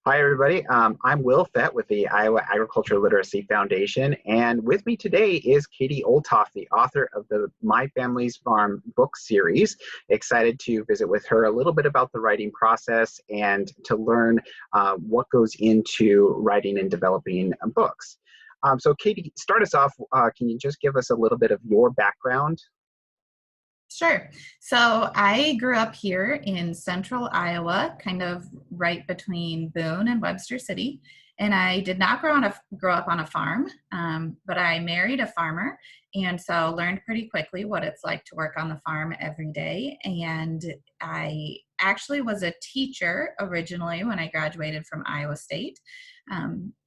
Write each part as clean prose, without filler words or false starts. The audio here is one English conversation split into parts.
Hi, everybody. I'm Will Fett with the Iowa Agriculture Literacy Foundation, and with me today is Katie Olthoff, the author of the My Family's Farm book series. Excited to visit with her a little bit about the writing process and to learn what goes into writing and developing books. So, Katie, start us off. Can you just give us a little bit of your background? Sure. So I grew up here in central Iowa, kind of right between Boone and Webster City. And I did not grow up on a farm, but I married a farmer. And so learned pretty quickly what it's like to work on the farm every day. And I actually was a teacher originally when I graduated from Iowa State.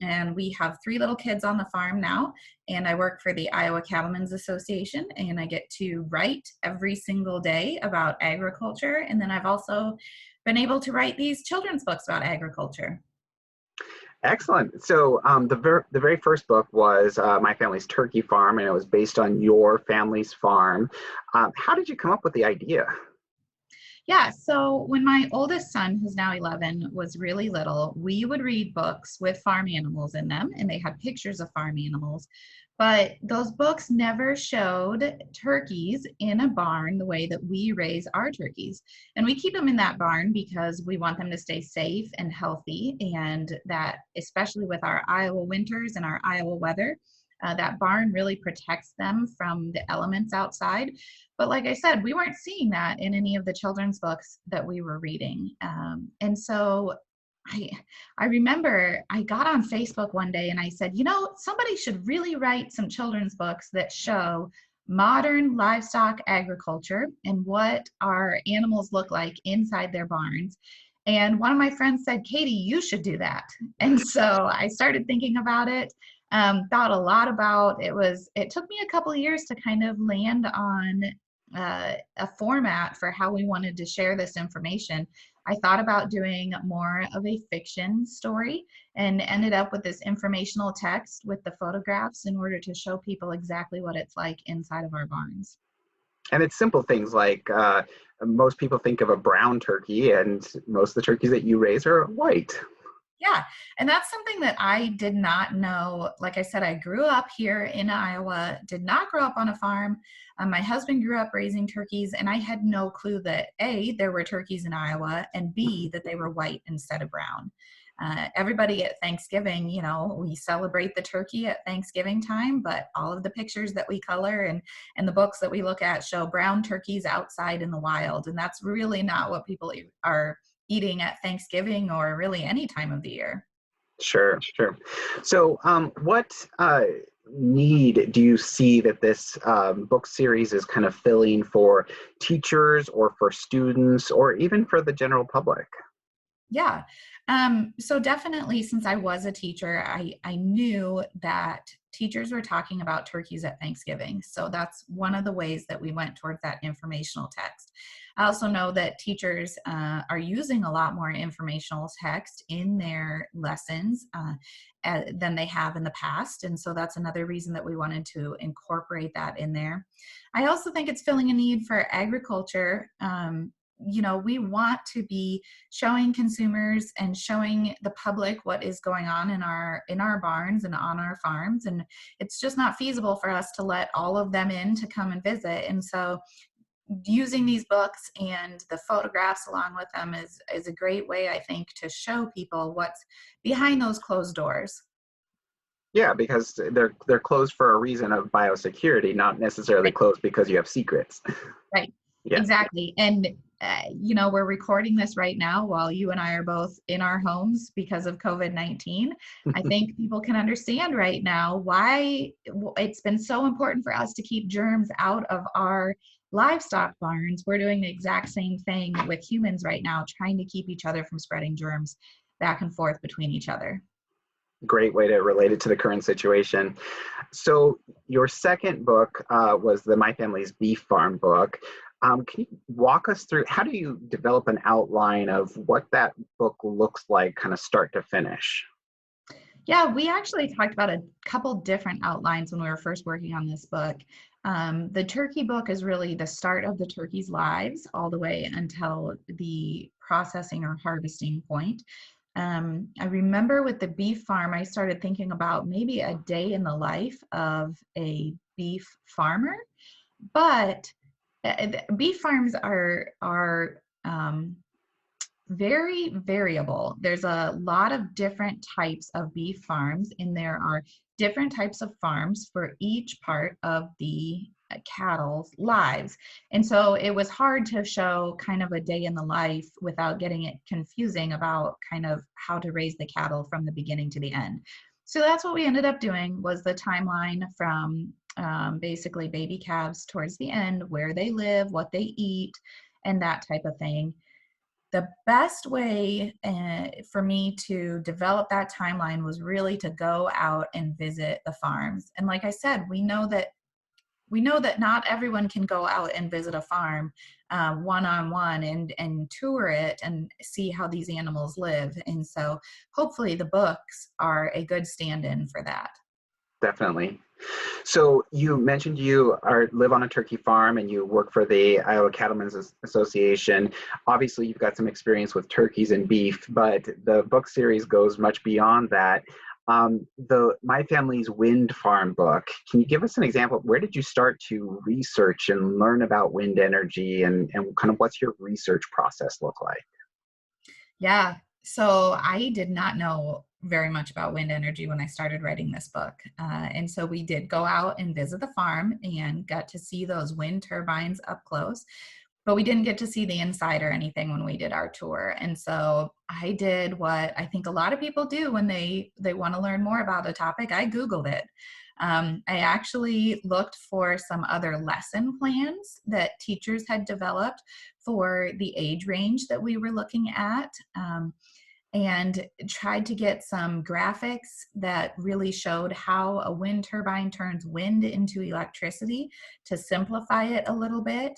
And we have three little kids on the farm now, and I work for the Iowa Cattlemen's Association, and I get to write every single day about agriculture. And then I've also been able to write these children's books about agriculture. Excellent. So the very first book was My Family's Turkey Farm, and it was based on your family's farm. How did you come up with the idea? Yeah, so when my oldest son, who's now 11, was really little, we would read books with farm animals in them, and they had pictures of farm animals. But those books never showed turkeys in a barn the way that we raise our turkeys. And we keep them in that barn because we want them to stay safe and healthy, and that, especially with our Iowa winters and our Iowa weather, that barn really protects them from the elements outside. But like I said, we weren't seeing that in any of the children's books that we were reading. And so I, I remember I got on Facebook one day and I said, somebody should really write some children's books that show modern livestock agriculture and what our animals look like inside their barns. And one of my friends said, Katie, you should do that. And so I started thinking about it, thought a lot about it. It took me a couple of years to kind of land on a format for how we wanted to share this information. I thought about doing more of a fiction story and ended up with this informational text with the photographs in order to show people exactly what it's like inside of our barns. And it's simple things like most people think of a brown turkey, and most of the turkeys that you raise are white. Yeah, and that's something that I did not know. Like I said, I grew up here in Iowa, did not grow up on a farm. My husband grew up raising turkeys, and I had no clue that A, there were turkeys in Iowa, and B, that they were white instead of brown. Everybody at Thanksgiving, we celebrate the turkey at Thanksgiving time, but all of the pictures that we color and the books that we look at show brown turkeys outside in the wild. And that's really not what people are eating at Thanksgiving or really any time of the year. Sure, sure. So, what need do you see that this book series is kind of filling for teachers or for students or even for the general public? Yeah. So definitely, since I was a teacher, I knew that teachers were talking about turkeys at Thanksgiving. So that's one of the ways that we went towards that informational text. I also know that teachers are using a lot more informational text in their lessons than they have in the past. And so that's another reason that we wanted to incorporate that in there. I also think it's filling a need for agriculture. We want to be showing consumers and showing the public what is going on in our barns and on our farms, and it's just not feasible for us to let all of them in to come and visit. And so using these books and the photographs along with them is a great way, I think, to show people what's behind those closed doors. Yeah, because they're closed for a reason of biosecurity, not necessarily closed because you have secrets. Right. Yeah. Exactly. And, we're recording this right now while you and I are both in our homes because of COVID-19. I think people can understand right now why it's been so important for us to keep germs out of our livestock barns. We're doing the exact same thing with humans right now, trying to keep each other from spreading germs back and forth between each other. Great way to relate it to the current situation. So your second book was the My Family's Beef Farm book. Can you walk us through how do you develop an outline of what that book looks like, kind of start to finish? Yeah, we actually talked about a couple different outlines when we were first working on this book. The turkey book is really the start of the turkey's lives all the way until the processing or harvesting point. I remember with the beef farm, I started thinking about maybe a day in the life of a beef farmer. But beef farms are very variable. There's a lot of different types of beef farms, and there are different types of farms for each part of the cattle's lives. And so it was hard to show kind of a day in the life without getting it confusing about kind of how to raise the cattle from the beginning to the end. So that's what we ended up doing, was the timeline from basically baby calves towards the end, where they live, what they eat, and that type of thing. The best way for me to develop that timeline was really to go out and visit the farms. And like I said, we know that not everyone can go out and visit a farm one-on-one and tour it and see how these animals live. And so hopefully the books are a good stand-in for that. Definitely. So you mentioned live on a turkey farm and you work for the Iowa Cattlemen's Association. Obviously, you've got some experience with turkeys and beef, but the book series goes much beyond that. The My Family's Wind Farm book, can you give us an example? Where did you start to research and learn about wind energy, and kind of what's your research process look like? Yeah. So I did not know very much about wind energy when I started writing this book. And so we did go out and visit the farm and got to see those wind turbines up close, but we didn't get to see the inside or anything when we did our tour. And so I did what I think a lot of people do when they want to learn more about a topic. I Googled it. I actually looked for some other lesson plans that teachers had developed for the age range that we were looking at, and tried to get some graphics that really showed how a wind turbine turns wind into electricity to simplify it a little bit.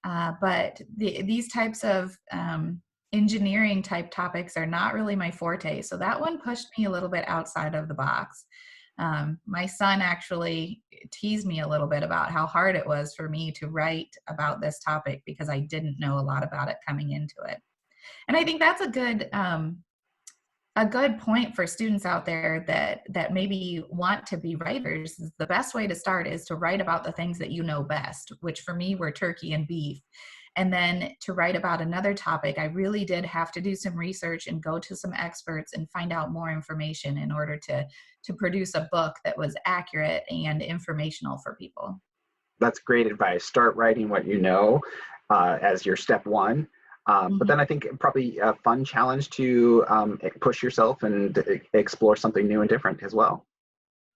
But these types of engineering type topics are not really my forte. So that one pushed me a little bit outside of the box. My son actually teased me a little bit about how hard it was for me to write about this topic because I didn't know a lot about it coming into it. And I think that's a good point for students out there that maybe want to be writers. The best way to start is to write about the things that you know best, which for me were turkey and beef. And then to write about another topic, I really did have to do some research and go to some experts and find out more information in order to produce a book that was accurate and informational for people. That's great advice. Start writing what you know as your step one. But Mhm. then I think probably a fun challenge to push yourself and explore something new and different as well.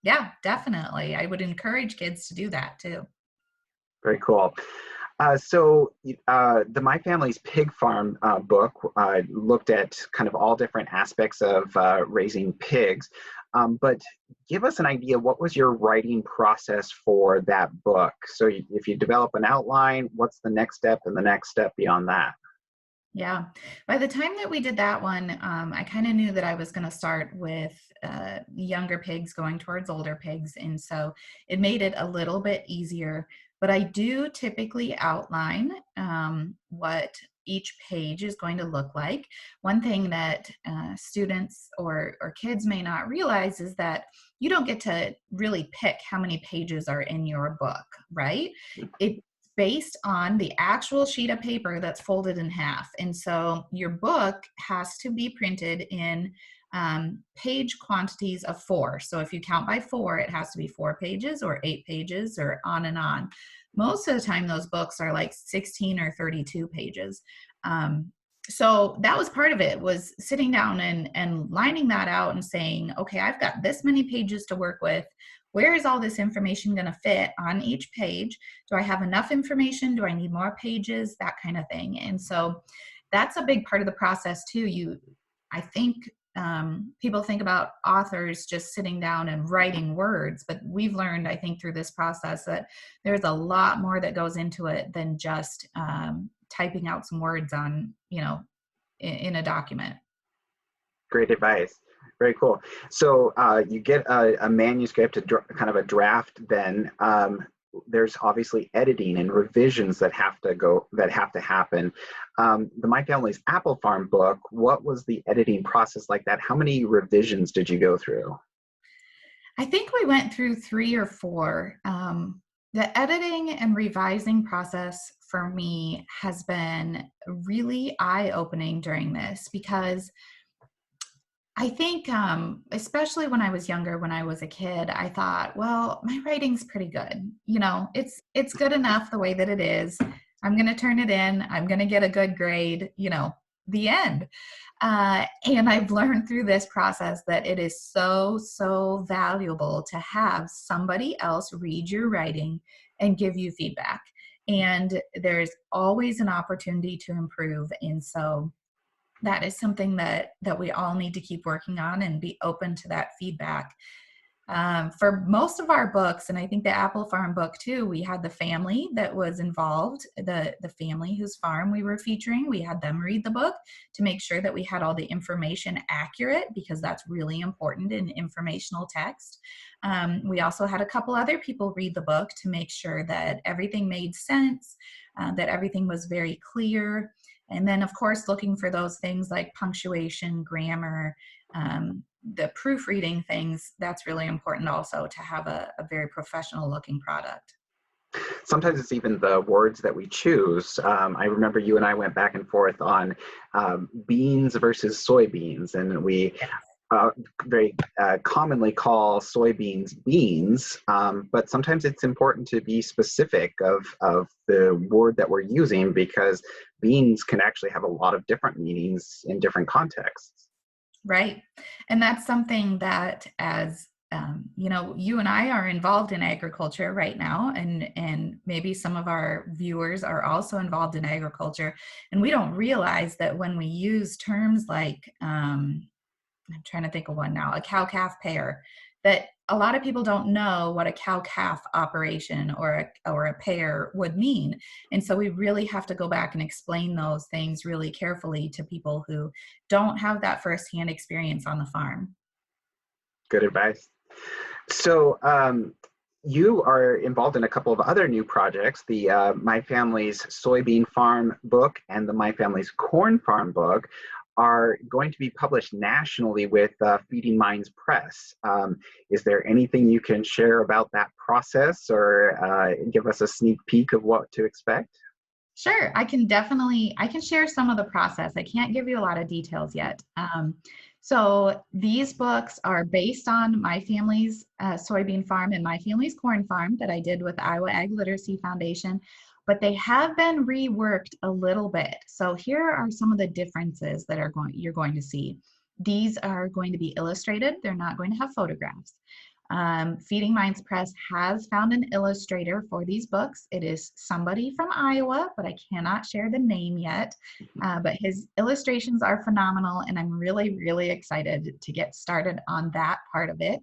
Yeah, definitely. I would encourage kids to do that too. Very cool. The My Family's Pig Farm book looked at kind of all different aspects of raising pigs. But give us an idea, what was your writing process for that book? So if you develop an outline, what's the next step and the next step beyond that? Yeah. By the time that we did that one, I kind of knew that I was going to start with younger pigs going towards older pigs. And so it made it a little bit easier. But I do typically outline what each page is going to look like. One thing that students or kids may not realize is that you don't get to really pick how many pages are in your book, right? It based on the actual sheet of paper that's folded in half. And so your book has to be printed in page quantities of 4. So if you count by 4, it has to be 4 pages or 8 pages or on and on. Most of the time, those books are like 16 or 32 pages. So that was part of it, was sitting down and lining that out and saying, okay, I've got this many pages to work with. Where is all this information going to fit on each page? Do I have enough information? Do I need more pages? That kind of thing. And so that's a big part of the process too. I think people think about authors just sitting down and writing words, but we've learned, I think, through this process that there's a lot more that goes into it than just typing out some words on, in a document. Great advice. Very cool. So you get a manuscript, kind of a draft then. there's obviously editing and revisions that have to happen. The My Family's Apple Farm book, what was the editing process like that? How many revisions did you go through? I think we went through 3 or 4. The editing and revising process for me has been really eye-opening during this, because I think, especially when I was younger, when I was a kid, I thought, well, my writing's pretty good. It's good enough the way that it is. I'm going to turn it in. I'm going to get a good grade, the end. And I've learned through this process that it is so, so valuable to have somebody else read your writing and give you feedback. And there's always an opportunity to improve. And so that is something that we all need to keep working on and be open to that feedback. For most of our books, and I think the Apple Farm book too, we had the family that was involved, the family whose farm we were featuring. We had them read the book to make sure that we had all the information accurate, because that's really important in informational text. We also had a couple other people read the book to make sure that everything made sense, that everything was very clear. And then, of course, looking for those things like punctuation, grammar, the proofreading things. That's really important also, to have a very professional looking product. Sometimes it's even the words that we choose. I remember you and I went back and forth on beans versus soybeans, and we very commonly call soybeans beans, but sometimes it's important to be specific of the word that we're using, because beans can actually have a lot of different meanings in different contexts. Right. And that's something that, as you and I are involved in agriculture right now, and maybe some of our viewers are also involved in agriculture, and we don't realize that when we use terms like, I'm trying to think of one now, a cow-calf pair, that a lot of people don't know what a cow-calf operation or a pair would mean. And so we really have to go back and explain those things really carefully to people who don't have that firsthand experience on the farm. Good advice. So you are involved in a couple of other new projects, the My Family's Soybean Farm book and the My Family's Corn Farm book are going to be published nationally with Feeding Minds Press. Is there anything you can share about that process, or give us a sneak peek of what to expect? Sure, I can share some of the process. I can't give you a lot of details yet. So these books are based on My Family's Soybean Farm and My Family's Corn Farm that I did with Iowa Ag Literacy Foundation, but they have been reworked a little bit. So here are some of the differences that you're going to see. These are going to be illustrated. They're not going to have photographs. Feeding Minds Press has found an illustrator for these books. It is somebody from Iowa, but I cannot share the name yet. But his illustrations are phenomenal, and I'm really, really excited to get started on that part of it.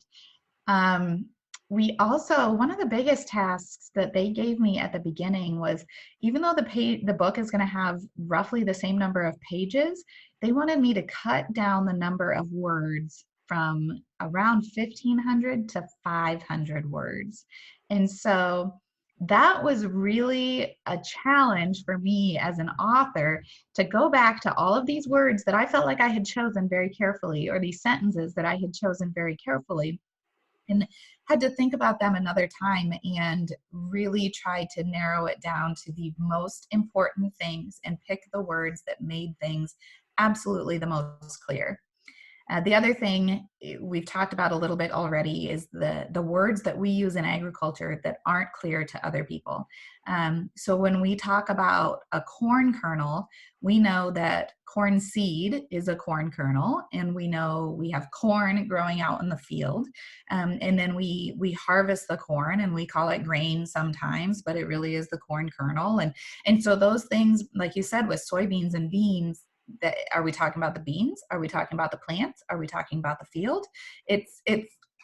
We also, one of the biggest tasks that they gave me at the beginning was, even though the book is going to have roughly the same number of pages, they wanted me to cut down the number of words from around 1,500 to 500 words. And so that was really a challenge for me as an author, to go back to all of these words that I felt like I had chosen very carefully, or these sentences that I had chosen very carefully, and had to think about them another time and really try to narrow it down to the most important things and pick the words that made things absolutely the most clear. The other thing we've talked about a little bit already is the words that we use in agriculture that aren't clear to other people. So when we talk about a corn kernel, we know that corn seed is a corn kernel, and we know we have corn growing out in the field. And then we harvest the corn, and we call it grain sometimes, but it really is the corn kernel. And so those things, like you said, with soybeans and beans, that, are we talking about the beans? Are we talking about the plants? Are we talking about the field?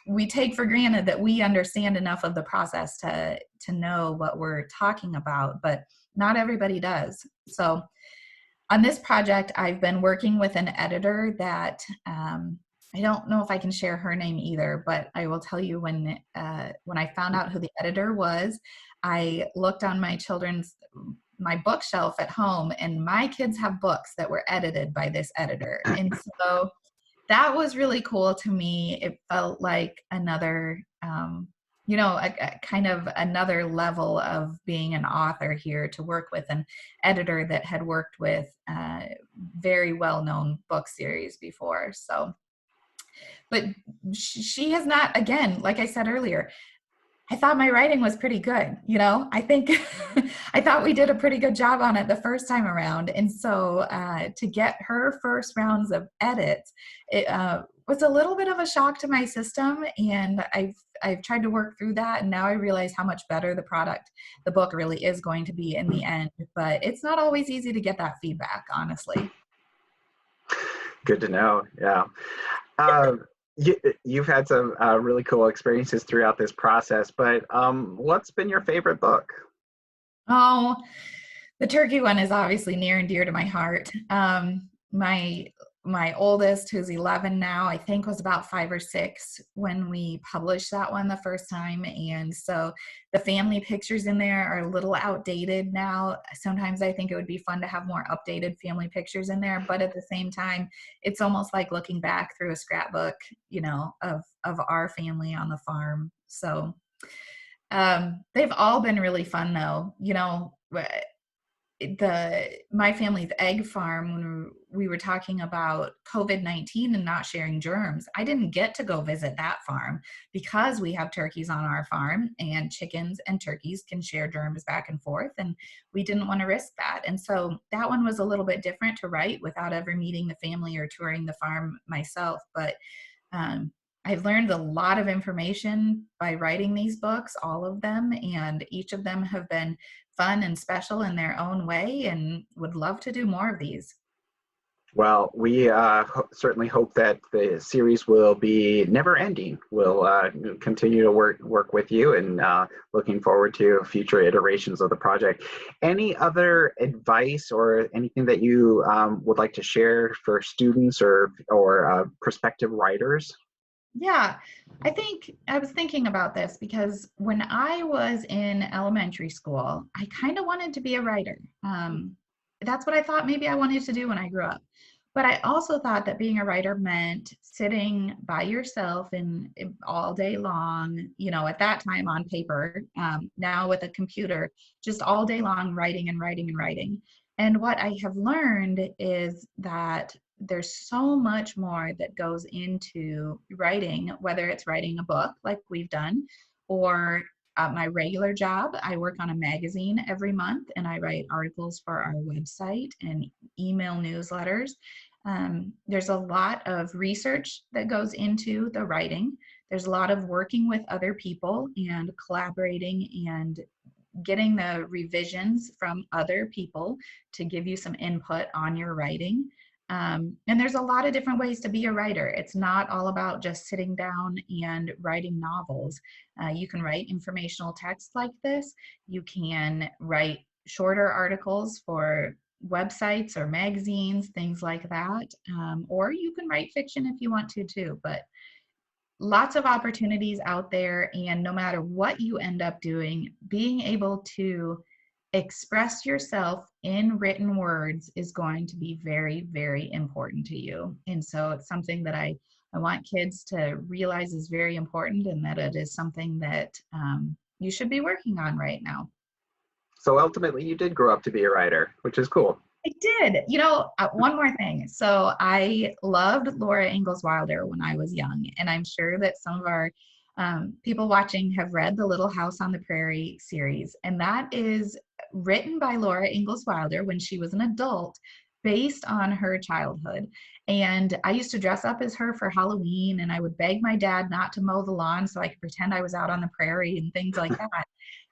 We take for granted that we understand enough of the process to know what we're talking about, but not everybody does. So on this project, I've been working with an editor that I don't know if I can share her name either, but I will tell you when I found out who the editor was, I looked on my bookshelf at home, and my kids have books that were edited by this editor. And so that was really cool to me. It felt like another, a kind of another level of being an author here, to work with an editor that had worked with very well-known book series before. So, but she has not, again, like I said earlier, I thought my writing was pretty good. I think I thought we did a pretty good job on it the first time around. And so to get her first rounds of edits, it was a little bit of a shock to my system. And I've tried to work through that. And now I realize how much better the book really is going to be in the end. But it's not always easy to get that feedback, honestly. Good to know. Yeah. You've had some really cool experiences throughout this process, but what's been your favorite book? Oh, the turkey one is obviously near and dear to my heart. My oldest, who's 11 now, I think was about 5 or 6 when we published that one the first time. And so the family pictures in there are a little outdated now. Sometimes I think it would be fun to have more updated family pictures in there, but at the same time, it's almost like looking back through a scrapbook, of our family on the farm. So they've all been really fun though. My family's egg farm, when we were talking about COVID-19 and not sharing germs, I didn't get to go visit that farm because we have turkeys on our farm, and chickens and turkeys can share germs back and forth, and we didn't want to risk that. And so that one was a little bit different to write without ever meeting the family or touring the farm myself. But I've learned a lot of information by writing these books, all of them, and each of them have been fun and special in their own way, and would love to do more of these. Well, we certainly hope that the series will be never ending. We'll continue to work with you, and looking forward to future iterations of the project. Any other advice or anything that you would like to share for students or prospective writers? Yeah, I was thinking about this because when I was in elementary school, I kind of wanted to be a writer. That's what I thought maybe I wanted to do when I grew up. But I also thought that being a writer meant sitting by yourself and all day long, at that time on paper, now with a computer, just all day long writing and writing and writing. And what I have learned is that there's so much more that goes into writing, whether it's writing a book like we've done, or my regular job. I work on a magazine every month, and I write articles for our website and email newsletters. There's a lot of research that goes into the writing. There's a lot of working with other people and collaborating and getting the revisions from other people to give you some input on your writing. And there's a lot of different ways to be a writer. It's not all about just sitting down and writing novels. You can write informational text like this. You can write shorter articles for websites or magazines, things like that. Or you can write fiction if you want to too. But lots of opportunities out there, and no matter what you end up doing, being able to express yourself in written words is going to be very, very important to you. And so it's something that I want kids to realize is very important, and that it is something that you should be working on right now. So ultimately, you did grow up to be a writer, which is cool. I did. One more thing. So I loved Laura Ingalls Wilder when I was young, and I'm sure that some of our people watching have read the Little House on the Prairie series, and that is written by Laura Ingalls Wilder when she was an adult, based on her childhood. And I used to dress up as her for Halloween, and I would beg my dad not to mow the lawn so I could pretend I was out on the prairie and things like that.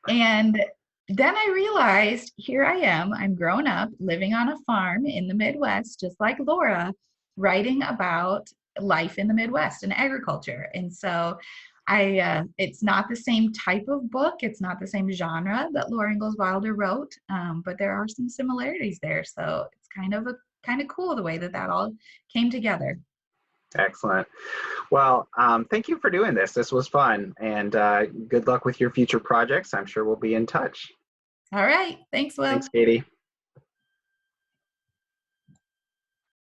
And then I realized, here I am, I'm grown up living on a farm in the Midwest, just like Laura, writing about life in the Midwest and agriculture. And so it's not the same type of book. It's not the same genre that Laura Ingalls Wilder wrote, but there are some similarities there. So it's kind of cool the way that all came together. Excellent. Well, thank you for doing this. This was fun, and good luck with your future projects. I'm sure we'll be in touch. All right. Thanks, Thanks, Will. Katie.